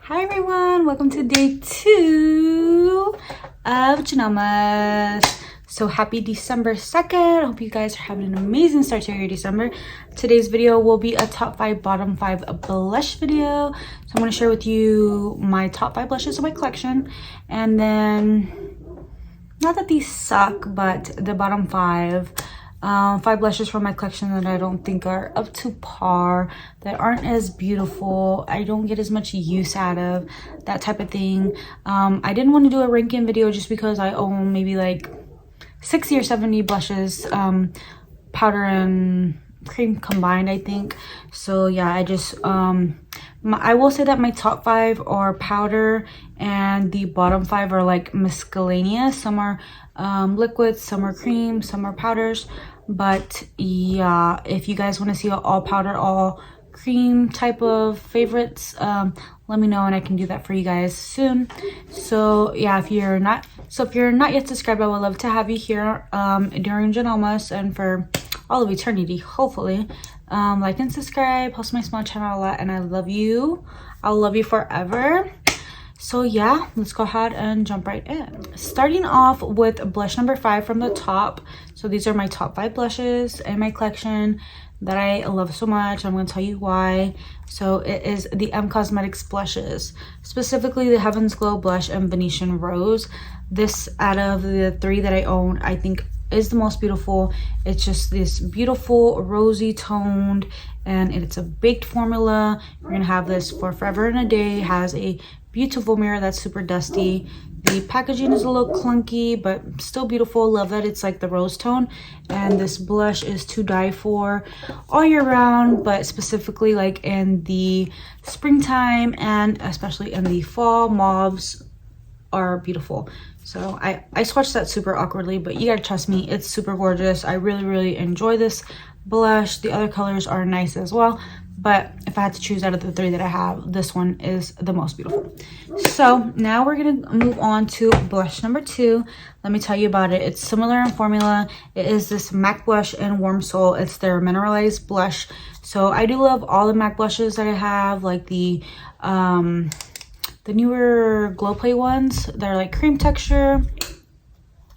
Hi everyone, welcome to day 2 of JANELMAS. So happy December 2nd. I hope you guys are having an amazing start to your December. Today's video will be a top 5, bottom 5 blush video. So I'm going to share with you my top 5 blushes in my collection. And then, not that these suck, but the bottom 5 blushes from my collection that I don't think are up to par, that aren't as beautiful, I don't get as much use out of, that type of thing. I didn't want to do a ranking video just because I own maybe like 60 or 70 blushes, powder and cream combined, I think. So yeah, I just I will say that my top 5 are powder and the bottom 5 are like miscellaneous. Some are liquids, some are cream, some are powders. But yeah, if you guys want to see an all powder, all cream type of favorites, let me know and I can do that for you guys soon. So yeah, if you're not yet subscribed, I would love to have you here during JANELMAS and for all of eternity, hopefully. Like and subscribe, helps my small channel a lot, and I love you. I'll love you forever. So yeah, let's go ahead and jump right in. Starting off with blush number 5 from the top. So these are my top 5 blushes in my collection that I love so much. I'm going to tell you why. So it is the M Cosmetics blushes, specifically the Heaven's Glow blush and Venetian Rose. This, out of the 3 that I own, I think is the most beautiful. It's just this beautiful rosy toned, and it's a baked formula. You're gonna have this for forever and a day. It has a beautiful mirror that's super dusty. The packaging is a little clunky but still beautiful. Love that it's like the rose tone, and this blush is to die for all year round, but specifically like in the springtime and especially in the fall. Mauves are beautiful. So I swatched that super awkwardly, but you gotta trust me, it's super gorgeous. I really enjoy this blush. The other colors are nice as well, but if I had to choose out of the 3 that I have, this one is the most beautiful. So now we're gonna move on to blush number 2. Let me tell you about it. It's similar in formula. It is this MAC blush in Warm Soul. It's their mineralized blush. So I do love all the MAC blushes that I have, like the newer Glow Play ones. They're like cream texture.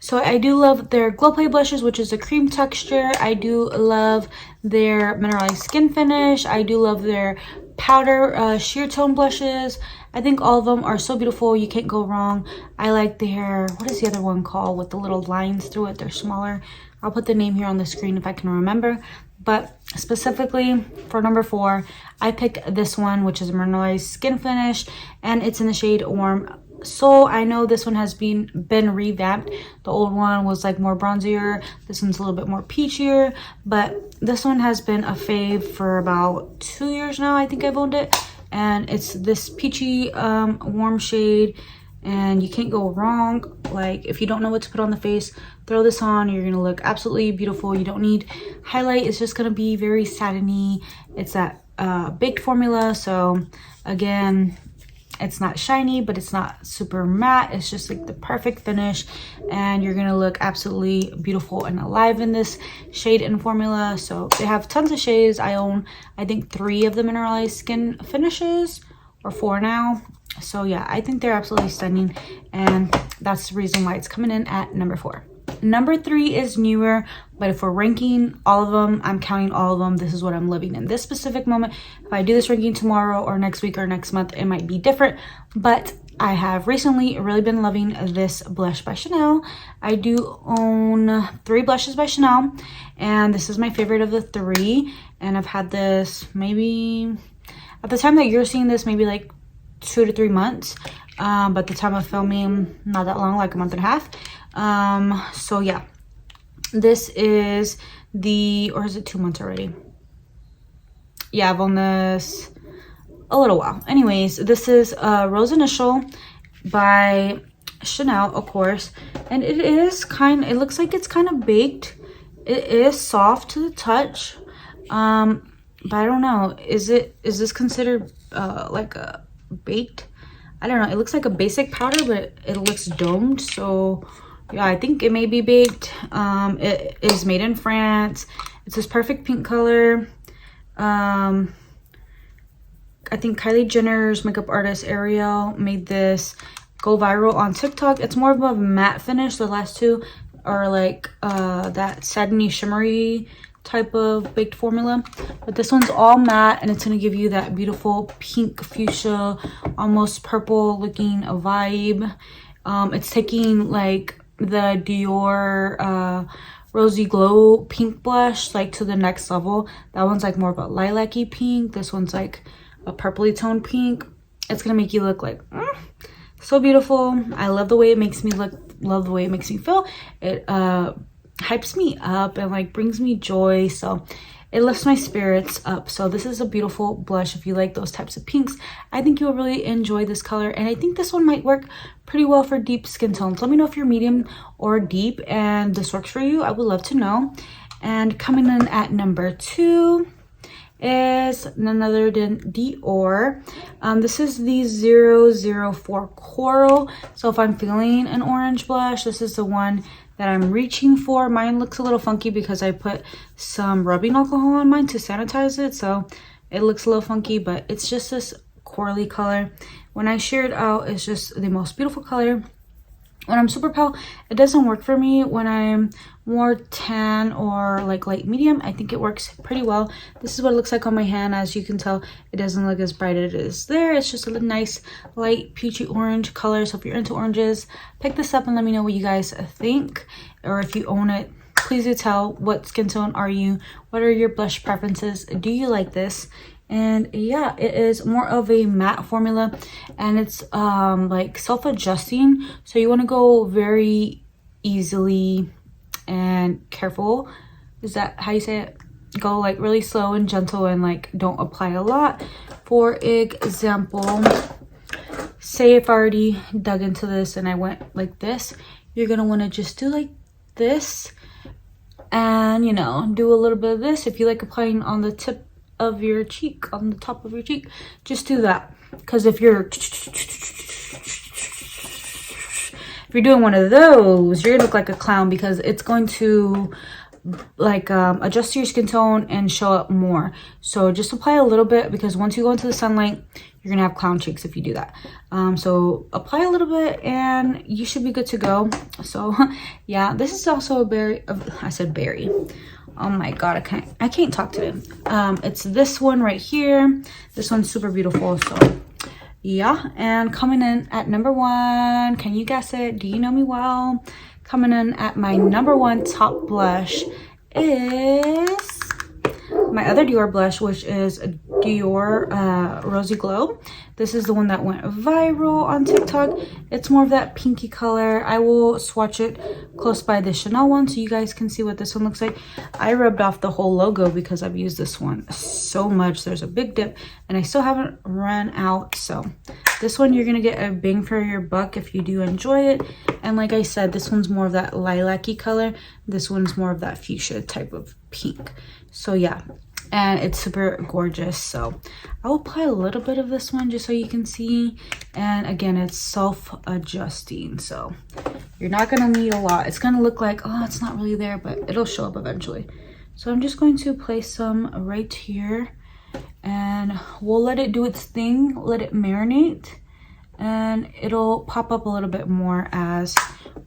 So I do love their Glow Play blushes, which is a cream texture. I do love their mineralized skin finish. I do love their powder sheer tone blushes. I think all of them are so beautiful. You can't go wrong. I like their, what is the other one called with the little lines through it? They're smaller. I'll put the name here on the screen if I can remember. But specifically for number 4, I picked this one, which is a mineralized skin finish, and it's in the shade Warm Soul. I know this one has been revamped. The old one was like more bronzier. This one's a little bit more peachier, but this one has been a fave for about 2 years now. I think I've owned it, and it's this peachy warm shade, and you can't go wrong. Like, if you don't know what to put on the face, throw this on. You're gonna look absolutely beautiful. You don't need highlight. It's just gonna be very satiny. It's that baked formula. So again, it's not shiny, but it's not super matte. It's just like the perfect finish, and you're gonna look absolutely beautiful and alive in this shade and formula. So they have tons of shades. I own, I think, 3 of the mineralized skin finishes, or 4 now. So yeah, I think they're absolutely stunning, and that's the reason why it's coming in at number 4. Number 3 is newer, but if we're ranking all of them, I'm counting all of them. This is what I'm living in this specific moment. If I do this ranking tomorrow or next week or next month, it might be different, but I have recently really been loving this blush by Chanel. I do own 3 blushes by Chanel, and this is my favorite of the 3, and I've had this maybe, at the time that you're seeing this, maybe like 2 to 3 months, but the time of filming, not that long, like a month and a half. So yeah, this is the, or is it 2 months already? Yeah, I've owned this a little while. Anyways, this is Rose Initial by Chanel, of course, and it is it looks like it's kind of baked. It is soft to the touch, but I don't know, is this considered like a baked? I don't know. It looks like a basic powder, but it looks domed. So yeah, I think it may be baked. It is made in France. It's this perfect pink color. I think Kylie Jenner's makeup artist Ariel made this go viral on TikTok. It's more of a matte finish. The last two are like that satiny shimmery type of baked formula, but this one's all matte, and it's going to give you that beautiful pink fuchsia, almost purple looking vibe. It's taking like the Dior Rosy Glow pink blush like to the next level. That one's like more of a lilac-y pink. This one's like a purpley toned pink. It's gonna make you look like so beautiful. I love the way it makes me look, love the way it makes me feel. It hypes me up and like brings me joy, so it lifts my spirits up. So this is a beautiful blush. If you like those types of pinks, I think you'll really enjoy this color, and I think this one might work pretty well for deep skin tones. Let me know if you're medium or deep and this works for you. I would love to know. And coming in at number 2 is none other than Dior. This is the 004 Coral. So if I'm feeling an orange blush, this is the one that I'm reaching for. Mine looks a little funky because I put some rubbing alcohol on mine to sanitize it, so it looks a little funky, but it's just this corally color. When I shear it out, it's just the most beautiful color. When I'm super pale, it doesn't work for me. When I'm more tan or like light medium, I think it works pretty well. This is what it looks like on my hand. As you can tell, it doesn't look as bright as it is there. It's just a nice light peachy orange color. So if you're into oranges, pick this up and let me know what you guys think, or if you own it. Please do tell, what skin tone are you? What are your blush preferences? Do you like this? And yeah, it is more of a matte formula, and it's like self-adjusting, so you want to go very easily and careful. Is that how you say it? Go like really slow and gentle, and like don't apply a lot. For example, say if I already dug into this and I went like this, you're gonna want to just do like this, and you know, do a little bit of this. If you like applying on the tip of your cheek, on the top of your cheek, just do that. Because if you're doing one of those, you're gonna look like a clown, because it's going to like adjust to your skin tone and show up more. So just apply a little bit, because once you go into the sunlight, you're gonna have clown cheeks if you do that. So apply a little bit and you should be good to go. So yeah, this is also a berry. I said berry. Oh my god, I can't talk today. It's this one right here. This one's super beautiful. So yeah, and coming in at number 1, can you guess it? Do you know me well? Coming in at my number 1 top blush is my other Dior blush, which is Dior Rosy Glow. This is the one that went viral on TikTok. It's more of that pinky color. I will swatch it close by the Chanel one so you guys can see what this one looks like. I rubbed off the whole logo because I've used this one so much. There's a big dip and I still haven't run out. So this one, you're gonna get a bang for your buck if you do enjoy it. And like I said, this one's more of that lilac-y color. This one's more of that fuchsia type of pink. So yeah, and it's super gorgeous. So I'll apply a little bit of this one just so you can see. And again, it's self-adjusting, so you're not gonna need a lot. It's gonna look like, oh, it's not really there, but it'll show up eventually. So I'm just going to place some right here, and we'll let it do its thing, let it marinate, and it'll pop up a little bit more as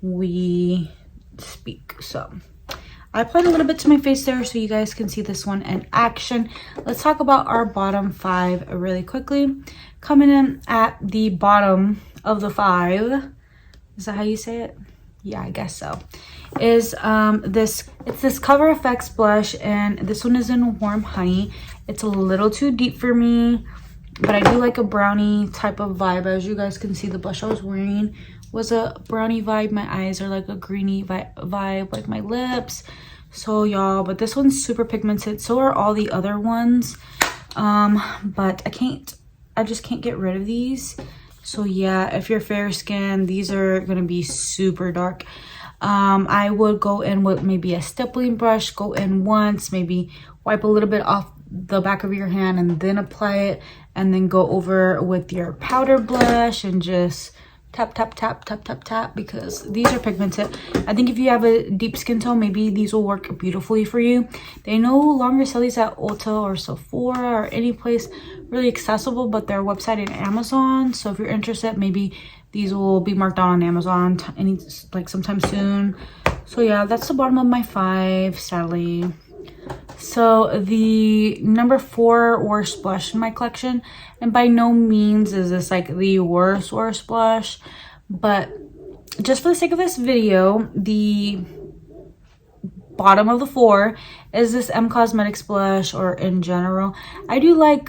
we speak. So I applied a little bit to my face there so you guys can see this one in action. Let's talk about our bottom 5 really quickly. Coming in at the bottom of the 5, is that how you say it? Yeah, I guess so. Is this Cover FX blush, and this one is in Warm Honey. It's a little too deep for me, but I do like a brownie type of vibe. As you guys can see, the blush I was wearing was a brownie vibe. My eyes are like a greeny vibe, like my lips. So y'all, but this one's super pigmented. So are all the other ones. But I just can't get rid of these. So yeah, if you're fair skin, these are gonna be super dark. I would go in with maybe a stippling brush, go in once, maybe wipe a little bit off the back of your hand and then apply it, and then go over with your powder blush and just tap tap tap tap tap tap, because these are pigmented. I think if you have a deep skin tone, maybe these will work beautifully for you. They no longer sell these at Ulta or Sephora or any place really accessible, but their website and Amazon. So if you're interested, maybe these will be marked down on Amazon like sometime soon. So yeah, that's the bottom of my 5, sadly. So the number 4 worst blush in my collection, and by no means is this like the worst blush, but just for the sake of this video, the bottom of the 4 is this Cosmetics blush. Or in general, I do like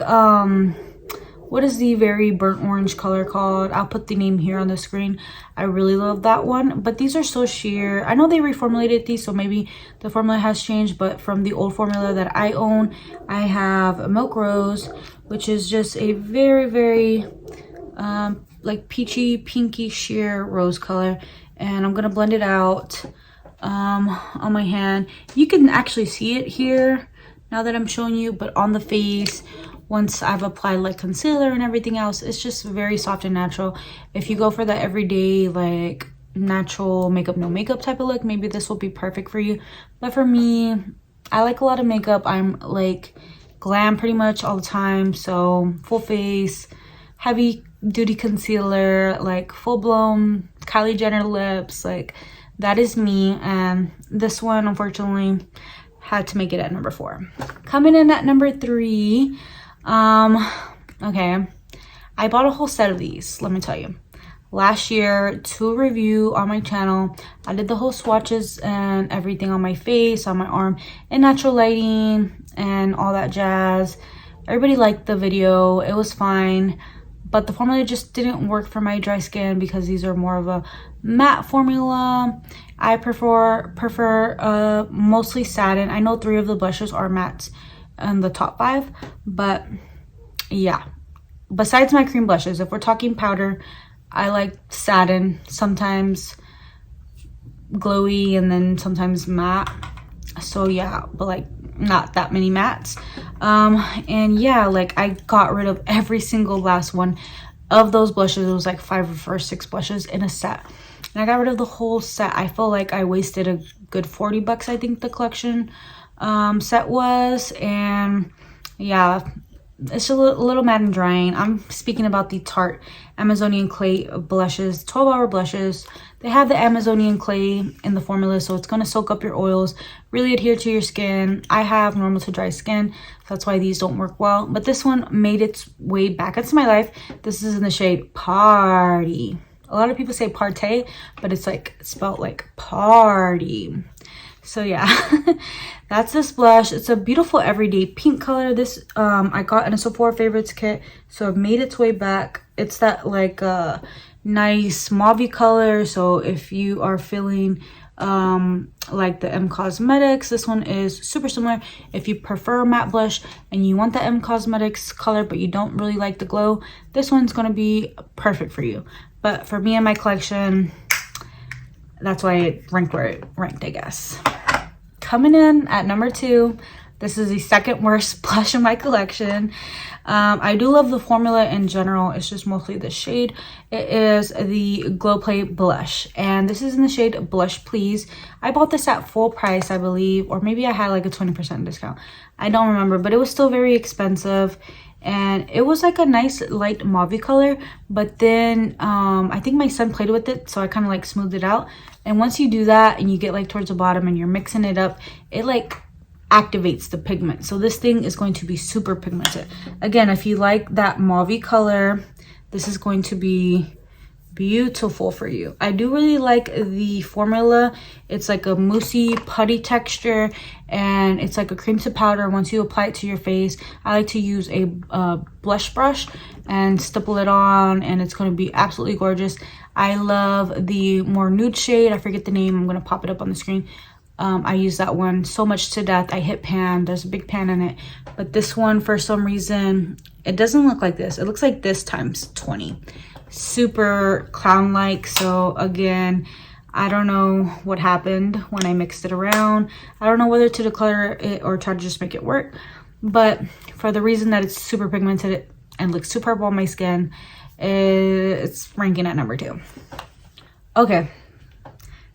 what is the very burnt orange color called? I'll put the name here on the screen. I really love that one, but these are so sheer. I know they reformulated these, so maybe the formula has changed, but from the old formula that I own, I have Milk Rose, which is just a very like peachy pinky sheer rose color, and I'm gonna blend it out on my hand. You can actually see it here now that I'm showing you, but on the face, once I've applied like concealer and everything else, it's just very soft and natural. If you go for that everyday like natural makeup no makeup type of look, maybe this will be perfect for you. But for me, I like a lot of makeup. I'm like glam pretty much all the time, so full face, heavy duty concealer, like full-blown Kylie Jenner lips, like that is me. And this one unfortunately had to make it at number 4. Coming in at number 3, okay, I bought a whole set of these, let me tell you. Last year, to review on my channel, I did the whole swatches and everything on my face, on my arm, in natural lighting and all that jazz. Everybody liked the video, it was fine, but the formula just didn't work for my dry skin because these are more of a matte formula. I prefer mostly satin. I know 3 of the blushes are mattes in the top 5, but yeah, besides my cream blushes, if we're talking powder, I like satin, sometimes glowy and then sometimes matte. So yeah, but like not that many mattes. And yeah, like I got rid of every single last one of those blushes. It was like 5 or 6 blushes in a set, and I got rid of the whole set. I feel like I wasted a good 40 bucks, I think the collection set was. And yeah, it's a little matte and drying. I'm speaking about the Tarte Amazonian Clay blushes, 12-hour blushes. They have the Amazonian Clay in the formula, so it's going to soak up your oils, really adhere to your skin. I have normal to dry skin, so that's why these don't work well. But this one made its way back into my life. This is in the shade Party. A lot of people say Partay, but it's like spelled like Party. So yeah, that's this blush. It's a beautiful everyday pink color. This I got in a Sephora favorites kit, so it made its way back. It's that like nice mauve color, so if you are feeling like the Cosmetics, this one is super similar. If you prefer a matte blush and you want the Cosmetics color but you don't really like the glow, this one's gonna be perfect for you. But for me and my collection, that's why it ranked where it ranked, I guess. Coming in at number 2, this is the second worst blush in my collection. I do love the formula in general, it's just mostly the shade. It is the Glow Play blush, and this is in the shade Blush Please. I bought this at full price, I believe, or maybe I had like a 20% discount. I don't remember, but it was still very expensive. And it was like a nice light mauve color, but then I think my son played with it, so I kind of like smoothed it out. And once you do that and you get like towards the bottom and you're mixing it up, it like activates the pigment. So this thing is going to be super pigmented. Again, if you like that mauve color, this is going to be beautiful for you. I do really like the formula. It's like a moussey putty texture, and it's like a cream to powder. Once you apply it to your face, I like to use a blush brush and stipple it on, and it's going to be absolutely gorgeous. I love the more nude shade. I forget the name. I'm going to pop it up on the screen. I use that one so much to death. I hit pan. There's a big pan in it, but this one, for some reason, it doesn't look like this. It looks like this times 20. Super clown-like. So again, I don't know what happened when I mixed it around. I don't know whether to declutter it or try to just make it work, but for the reason that it's super pigmented and looks superb on my skin, It's ranking at number 2. Okay,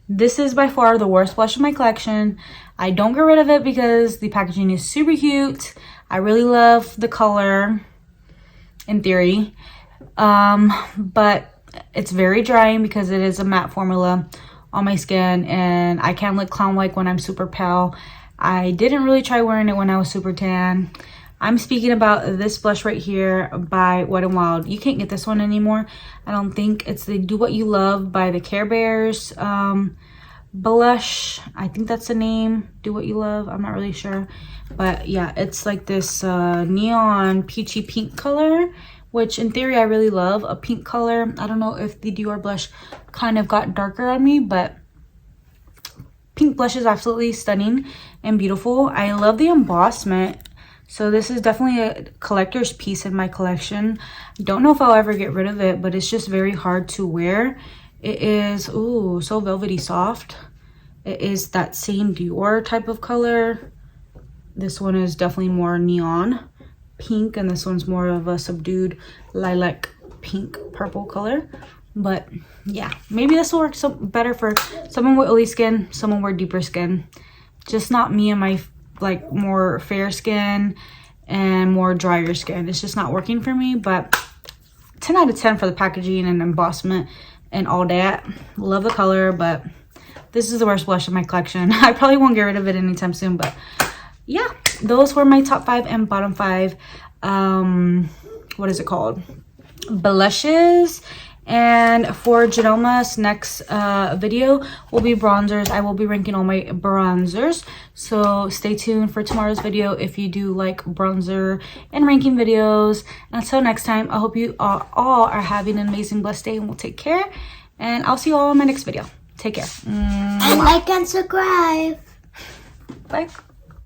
this is by far the worst blush in my collection. I don't get rid of it because the packaging is super cute. I really love the color in theory, but it's very drying because it is a matte formula on my skin, and I can't look clown-like when I'm super pale. I didn't really try wearing it when I was super tan. I'm speaking about this blush right here by Wet n Wild. You can't get this one anymore, I don't think. It's the Do What You Love by the Care Bears blush. I think that's the name, Do What You Love. I'm not really sure, but yeah, it's like this neon peachy pink color, which in theory I really love a pink color. I don't know if the Dior blush kind of got darker on me, but pink blush is absolutely stunning and beautiful. I love the embossment. So this is definitely a collector's piece in my collection. Don't know if I'll ever get rid of it, but it's just very hard to wear. It is, ooh, so velvety soft. It is that same Dior type of color. This one is definitely more neon pink, and this one's more of a subdued lilac pink purple color. But yeah, maybe this will work better for someone with oily skin, someone with deeper skin. Just not me and my like more fair skin and more drier skin. It's just not working for me. But 10 out of 10 for the packaging and embossment and all that. Love the color, but this is the worst blush in my collection. I probably won't get rid of it anytime soon, but yeah, those were my top 5 and bottom 5 what is it called, blushes. And for JANELMAS next video will be bronzers. I will be ranking all my bronzers, so stay tuned for tomorrow's video if you do like bronzer and ranking videos. Until next time, I hope you all are having an amazing blessed day, and we'll take care, and I'll see you all in my next video. Take care. And like and subscribe. Bye.